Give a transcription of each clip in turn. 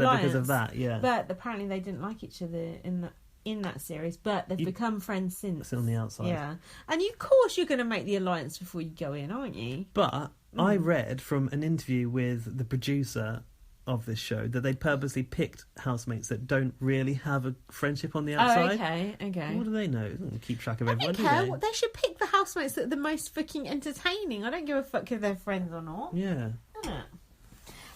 alliance because of that. Yeah, but apparently they didn't like each other in that series, but they've become friends since. It's on the outside. Yeah, and of course you're going to make the alliance before you go in, aren't you? But I read from an interview with the producer of this show that they purposely picked housemates that don't really have a friendship on the outside. Oh, okay. What do they know? They don't keep track of everyone, I don't care. do they? They should pick the housemates that are the most fucking entertaining. I don't give a fuck if they're friends or not. Yeah.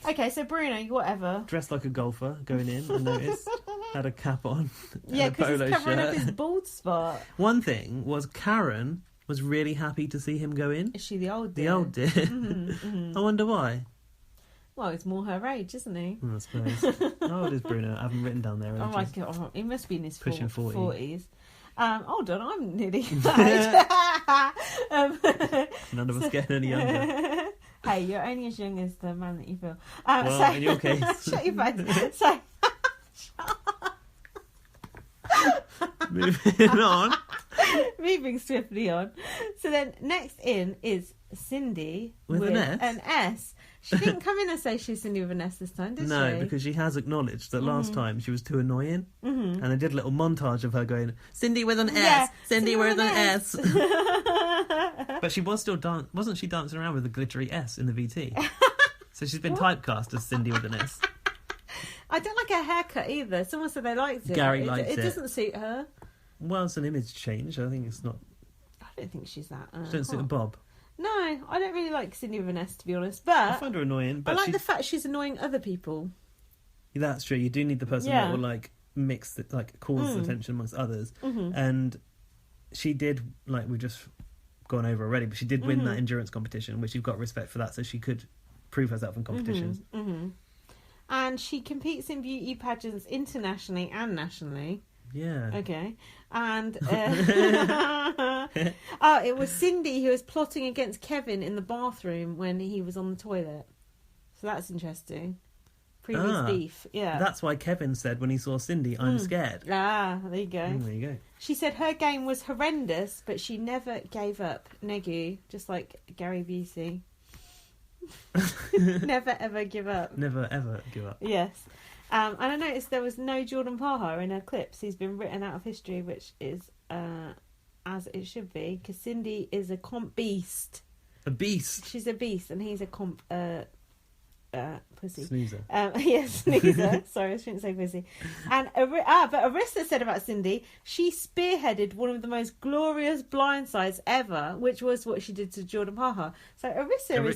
Okay, so Bruno, whatever. Dressed like a golfer going in, I noticed. Had a cap on. Yeah, because he's covering shirt. up his bald spot. One thing was Karen was really happy to see him go in. Is she the old dear? The old dear. I wonder why. Well, he's more her age, isn't he? I suppose. How old is Bruno? I haven't written down there. Oh my god, he must be in his pushing 40s. Hold on, I'm nearly None of us getting any younger. Hey, you're only as young as the man that you feel. Well, in your case. Shut your face. So, moving on. Moving swiftly on. So then, next in is Cindy with an S. An S. She didn't come in and say she's Cindy with an S this time, did she? No, because she has acknowledged that last time she was too annoying. And they did a little montage of her going, Cindy with an S, Cindy with an S. But she was still wasn't she dancing around with a glittery S in the VT? So she's been typecast as Cindy with an S. I don't like her haircut either. Someone said they liked it. Gary likes it. It doesn't suit her. Well, it's an image change. I think it's not... I don't think she's that... She don't suit a bob. No, I don't really like Cindy with an S, to be honest. But I find her annoying. But I like the fact she's annoying other people. That's true. You do need the person that will cause attention amongst others. And she did, we've just gone over already, but she did win that endurance competition, which you've got respect for that, so she could prove herself in competitions. And she competes in beauty pageants internationally and nationally. Yeah. Okay. And it was Cindy who was plotting against Kevin in the bathroom when he was on the toilet. So that's interesting. Previous beef. Yeah. That's why Kevin said when he saw Cindy, I'm scared. Ah, there you go. There you go. She said her game was horrendous, but she never gave up. Negu, just like Gary Busey. Never ever give up. Never ever give up. Yes. And I noticed there was no Jordan Parha in her clips. He's been written out of history, which is as it should be, because Cindy is a comp beast. A beast? She's a beast, and he's a comp pussy. Snoozer. Yes, snoozer. Sorry, I shouldn't say pussy. And but Arissa said about Cindy, she spearheaded one of the most glorious blindsides ever, which was what she did to Jordan Parha. So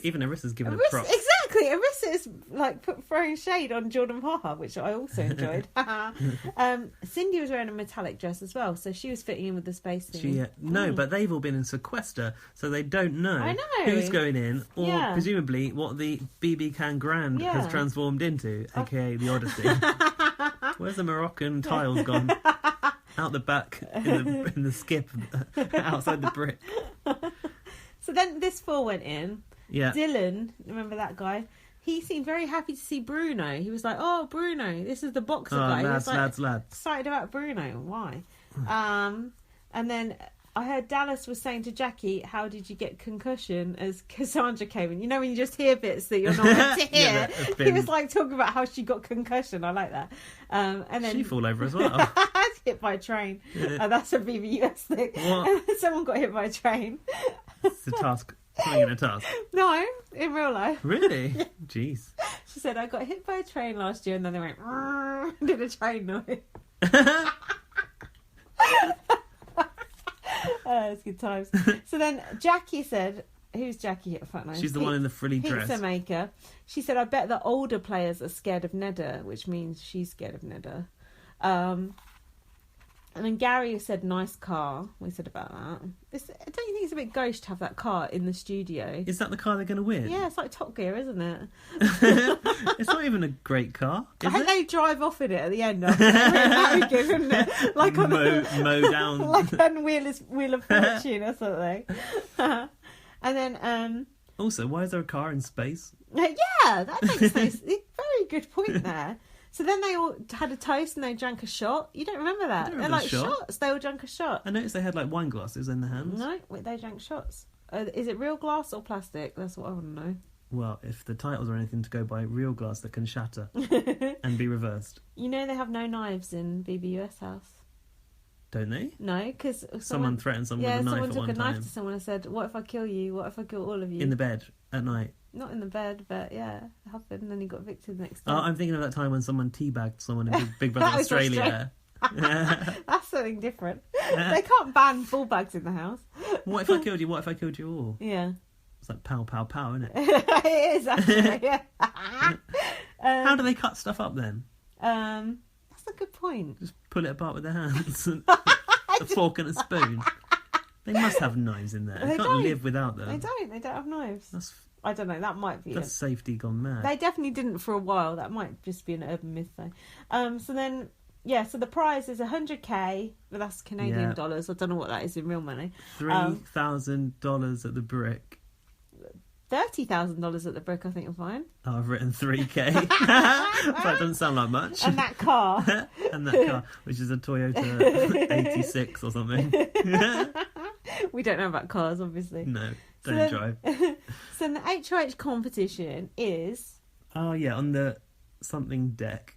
even Arissa's given her props. Exactly, Arissa is throwing shade on Jordan Parha, which I also enjoyed. Cindy was wearing a metallic dress as well, so she was fitting in with the space thing. But they've all been in sequester, so they don't know, who's going in, or presumably what the BB Can Grand has transformed into, aka the Odyssey. Where's the Moroccan tiles gone? Out the back in the skip outside the brick. So then this four went in. Yeah. Dylan, remember that guy? He seemed very happy to see Bruno. He was like, "Oh, Bruno, this is the boxer guy." Lads. Excited about Bruno. Why? And then I heard Dallas was saying to Jackie, "How did you get concussion?" As Cassandra came in. You know when you just hear bits that you're not meant to hear. He was talking about how she got concussion. I like that. And then she fall over as well. Hit by a train. That's a BBUS thing. What? Someone got hit by a train. It's a task. Something in a task. No, in real life. Really? Yeah. Jeez. She said, I got hit by a train last year, and then they went, did a train noise. It's good times. So then Jackie said, who's Jackie? She's the one in the frilly dress. Pizza maker. She said, I bet the older players are scared of Neda, which means she's scared of Neda. And then Gary said, nice car. We said about that. Don't you think it's a bit gauche to have that car in the studio? Is that the car they're going to win? Yeah, it's like Top Gear, isn't it? It's not even a great car, I hope they drive off in it at the end. Very good, isn't it? Like on mow down. Like on Wheel of Fortune or something. And then... Also, why is there a car in space? Yeah, that makes sense. Very good point there. So then they all had a toast and they drank a shot. You don't remember that? They're like shots. They all drank a shot. I noticed they had like wine glasses in their hands. No, they drank shots. Is it real glass or plastic? That's what I want to know. Well, if the titles are anything to go by, real glass that can shatter and be reversed. You know they have no knives in BBUS house. Don't they? No, because someone threatened someone with a knife at one time. someone took a knife to someone and said, "What if I kill you? What if I kill all of you?" In the bed at night. Not in the bed, but yeah, it happened, and then he got evicted the next day. Oh, I'm thinking of that time when someone teabagged someone in Big Brother Australia. That's something different. They can't ban full bags in the house. What if I killed you? What if I killed you all? Yeah. It's like pow, pow, pow, isn't it? It is, actually, yeah. How do they cut stuff up then? That's a good point. Just pull it apart with their hands. A fork and a spoon. They must have knives in there. They can't live without them. They don't have knives. I don't know, that might be That's safety gone mad. They definitely didn't for a while. That might just be an urban myth though. So then, yeah, so the prize is $100k, but that's Canadian dollars. I don't know what that is in real money. $3,000 at the brick. $30,000 at the brick, I think you'll find. Oh, I've written 3k. That doesn't sound like much. And that car. And that car, which is a Toyota 86 or something. We don't know about cars, obviously. No, don't drive. So the HOH competition is... Oh, yeah, on the something deck.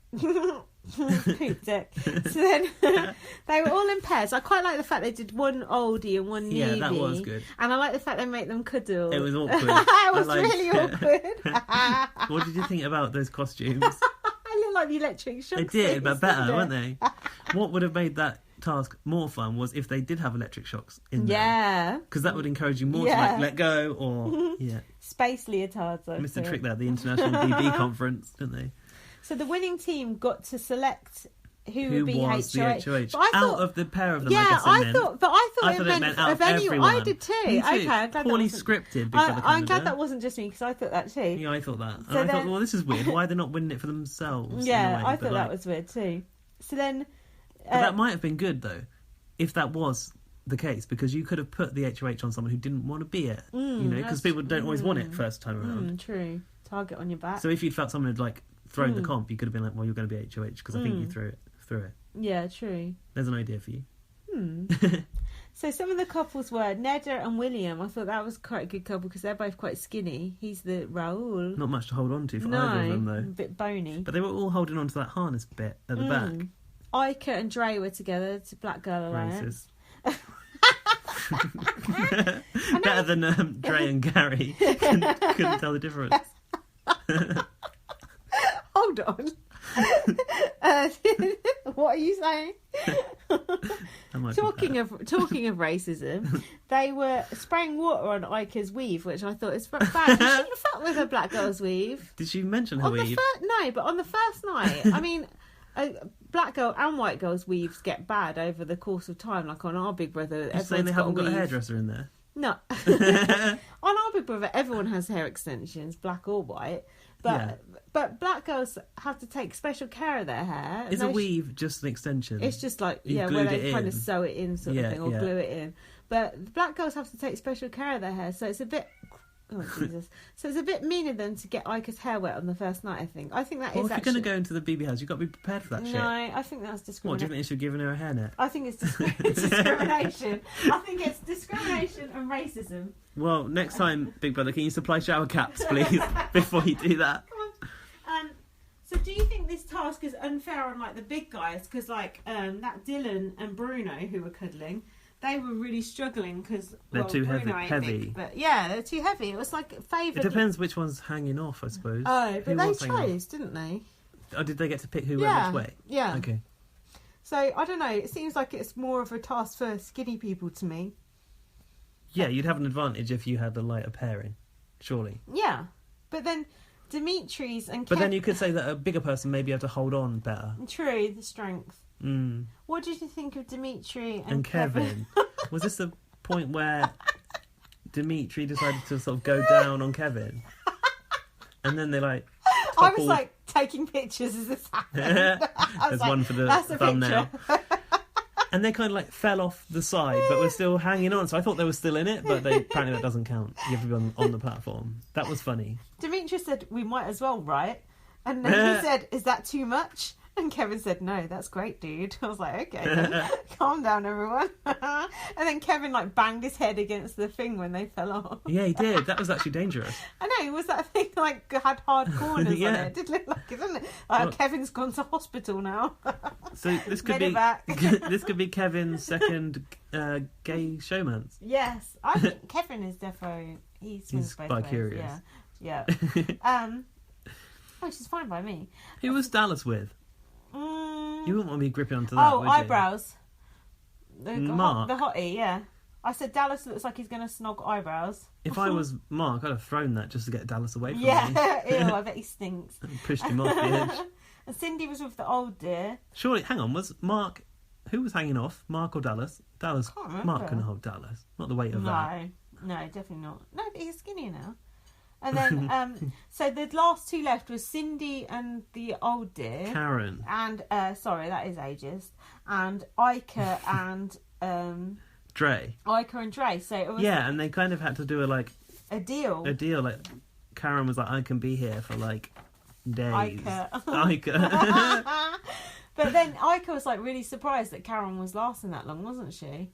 Poop deck. So then they were all in pairs. I quite like the fact they did one oldie and one newbie. Yeah, that was good. And I like the fact they make them cuddle. It was awkward. It was really awkward. What did you think about those costumes? I look like the electric shock. They did, but better, weren't they? What would have made that task more fun was if they did have electric shocks in there. Yeah. Because that would encourage you more to like let go or space leotards. Missed the trick there, the International BB conference, didn't they? So the winning team got to select who would be was HOH. the HOH. Out of the pair of them, yeah, I guess I thought it meant out of anyone. I did too. Me too. Okay, I'm glad poorly that scripted. I'm glad that wasn't just me because I thought that too. Yeah, I thought that. So and I thought, well, this is weird. Why are they not winning it for themselves? Yeah, I thought that was weird too. So then, but that might have been good though, if that was the case, because you could have put the HOH on someone who didn't want to be it. You know, because people don't always want it first time around. True. Target on your back. So if you'd felt someone had like thrown the comp, you could have been like, well, you're going to be HOH because I think you threw it. Yeah, true. There's an idea for you. So some of the couples were Neda and William. I thought that was quite a good couple because they're both quite skinny. He's the Raoul. Not much to hold on to for either of them though. A bit bony. But they were all holding on to that harness bit at the back. Ike and Dre were together to Black Girl Alliance. Better than Dre and Gary. Couldn't tell the difference. Hold on. What are you saying? Talking of racism, they were spraying water on Ika's weave, which I thought is bad. She shouldn't fuck with a black girl's weave. Did she mention her weave? No, but on the first night, I mean, black girl and white girls' weaves get bad over the course of time. Like on our Big Brother, you're saying they haven't got a hairdresser in there? No. On our Big Brother, everyone has hair extensions, black or white. But black girls have to take special care of their hair. Is a weave just an extension? It's just like, where they kind of sew it in sort of thing, or glue it in. But black girls have to take special care of their hair, so it's a bit... Oh, Jesus. So it's a bit mean of them to get Ika's hair wet on the first night, I think. I think that is if you're going to go into the BB house, you've got to be prepared for that shit. No, I think that's discrimination. What, do you think they should have given her a hairnet? I think it's discrimination. I think it's discrimination and racism. Well, next time, Big Brother, can you supply shower caps, please, before you do that? So do you think this task is unfair on, like, the big guys? Because, like, that Dylan and Bruno, who were cuddling, they were really struggling because... They're too heavy. Big, but yeah, they're too heavy. It was, like, favoured... It depends which one's hanging off, I suppose. Oh, but they chose, didn't they? Oh, did they get to pick who went which way? Yeah. Okay. So, I don't know. It seems like it's more of a task for skinny people to me. Yeah, you'd have an advantage if you had a lighter pairing, surely. Yeah. But then... Dimitri's and But then you could say that a bigger person may be able to hold on better. True, the strength. What did you think of Dimitri and Kevin? Was this the point where Dimitri decided to sort of go down on Kevin? And then they like... I was like taking pictures as this happened. There's one for the thumbnail. And they kind of like fell off the side, but were still hanging on. So I thought they were still in it, but apparently that doesn't count. You have to be on the platform. That was funny. Dimitri said, "We might as well, right?" And then he said, "Is that too much?" And Kevin said, no, that's great, dude. I was like, okay, then. Calm down, everyone. And then Kevin, like, banged his head against the thing when they fell off. Yeah, he did. That was actually dangerous. I know. Was that thing, like, had hard corners on it? It did look like it, didn't it? Kevin's gone to hospital now. So this could be this could be Kevin's second gay showmance. Yes. I think Kevin is defo... He's bi-curious. Yeah. Which is fine by me. Who was Dallas with? You wouldn't want me gripping onto that, would you? Eyebrows. Mark. The hottie, yeah. I said Dallas looks like he's going to snog eyebrows. If I was Mark, I'd have thrown that just to get Dallas away from me. Yeah, ew, I bet he stinks. Pushed him off the edge. And Cindy was with the old dear. Surely, hang on, was Mark... Who was hanging off? Mark or Dallas? Dallas. Mark couldn't hold Dallas. Not the weight of that. No, definitely not. No, but he's skinnier now. And then, so the last two left was Cindy and the old dear. Karen. And, sorry, that is ageist. And Ica and... Dre. Ica and Dre. So it was... Yeah, and they kind of had to do a deal. Like, Karen was like, I can be here for, like, days. Ica. But then Ica was, like, really surprised that Karen was lasting that long, wasn't she?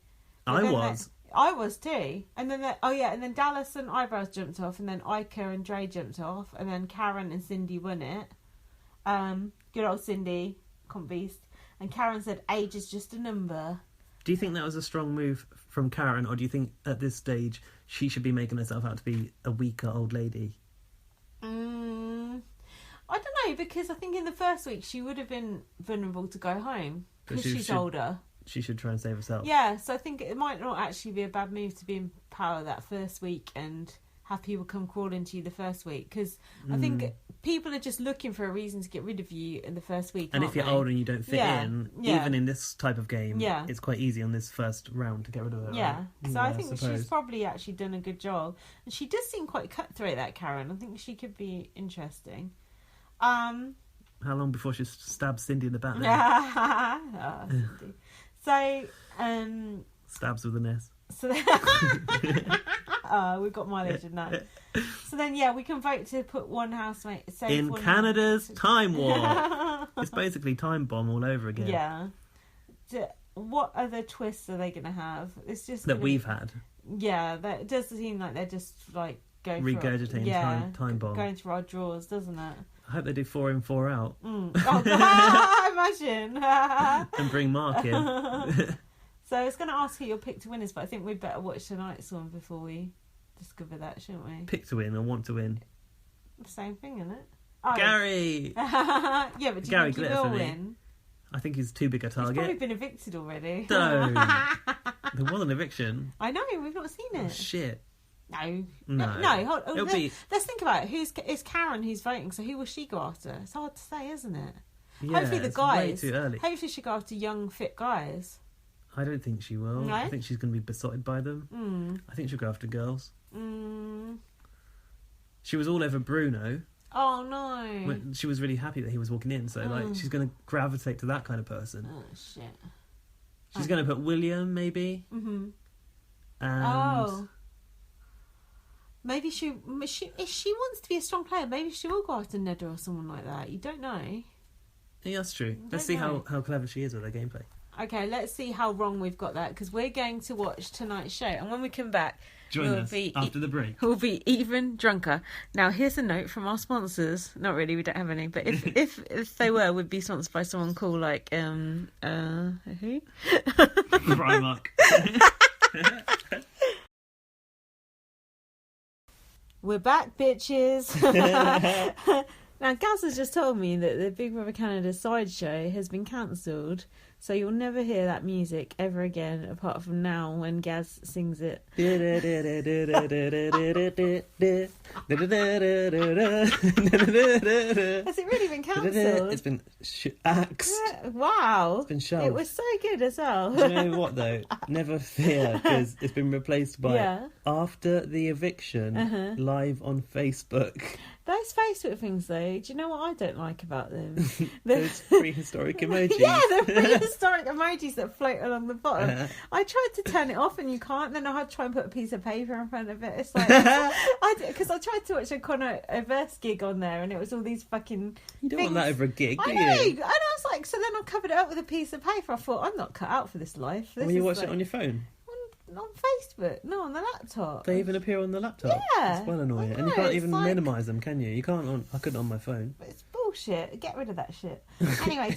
I was too. And then, and then Dallas and Eyebrows jumped off, and then Ica and Dre jumped off, and then Karen and Cindy won it. Good old Cindy, comp beast. And Karen said, age is just a number. Do you think that was a strong move from Karen, or do you think at this stage she should be making herself out to be a weaker old lady? I don't know, because I think in the first week she would have been vulnerable to go home, because she's older. She should try and save herself. Yeah, so I think it might not actually be a bad move to be in power that first week and have people come crawling to you the first week, because I think people are just looking for a reason to get rid of you in the first week. And if you're old and you don't fit in, even in this type of game, it's quite easy on this first round to get rid of her. Yeah, right? So I think she's probably actually done a good job, and she does seem quite cutthroat, that Karen. I think she could be interesting. How long before she stabs Cindy in the back? Cindy. So, stabs with an S. So we've got mileage in that. So then, we can vote to put one housemate in Canada's Time War. It's basically Time Bomb all over again. Yeah. What other twists are they going to have? It's just that we've had. Yeah, that it does seem like they're just like going regurgitating time bomb, going through our drawers, doesn't it? I hope they do 4 in, 4 out. Oh, imagine. And bring Mark in. So I was going to ask who your pick to win is, but I think we'd better watch tonight's one before we discover that, shouldn't we? Pick to win or want to win? The same thing, isn't it? Oh. Gary! Yeah, but do you think he will win? I think he's too big a target. He's probably been evicted already. No. There was an eviction. I know, we've not seen it. Oh, shit. No. Hold on. Let's think about it. It's Karen who's voting, so who will she go after? It's hard to say, isn't it? Yeah, hopefully the guys. Way too early. Hopefully she'll go after young, fit guys. I don't think she will. No? I think she's going to be besotted by them. I think she'll go after girls. She was all over Bruno. Oh no. She was really happy that he was walking in, so like she's going to gravitate to that kind of person. Oh shit. She's going to put William, maybe. And maybe if she wants to be a strong player, maybe she will go after Nedi or someone like that. You don't know. Yeah, that's true. Let's see how clever she is with her gameplay. Okay, let's see how wrong we've got that, because we're going to watch tonight's show, and when we come back, join us after the break. We'll be even drunker. Now, here's a note from our sponsors. Not really, we don't have any, but if they were, we'd be sponsored by someone cool like who? Primark. We're back, bitches. Now, Gaz has just told me that the Big Brother Canada sideshow has been cancelled, so you'll never hear that music ever again, apart from now when Gaz sings it. Has it really been cancelled? It's been axed. Yeah, wow. It's been shelved. It was so good as well. Do you know what, though? Never fear, because it's been replaced by After the Eviction, live on Facebook. Those Facebook things, though, do you know what I don't like about them? Those prehistoric emojis. Yeah, the prehistoric emojis that float along the bottom. I tried to turn it off and you can't. Then I had to try and put a piece of paper in front of it. It's like, because I tried to watch a Conor Verse gig on there and it was all these fucking You don't want that over a gig, do you? I know. And I was covered it up with a piece of paper. I thought, I'm not cut out for this life. When you watch it on your phone? On Facebook, no, on the laptop. They even appear on the laptop? Yeah. It's well annoying. And you can't even minimise them, can you? You can't I couldn't on my phone. It's bullshit. Get rid of that shit. Anyway,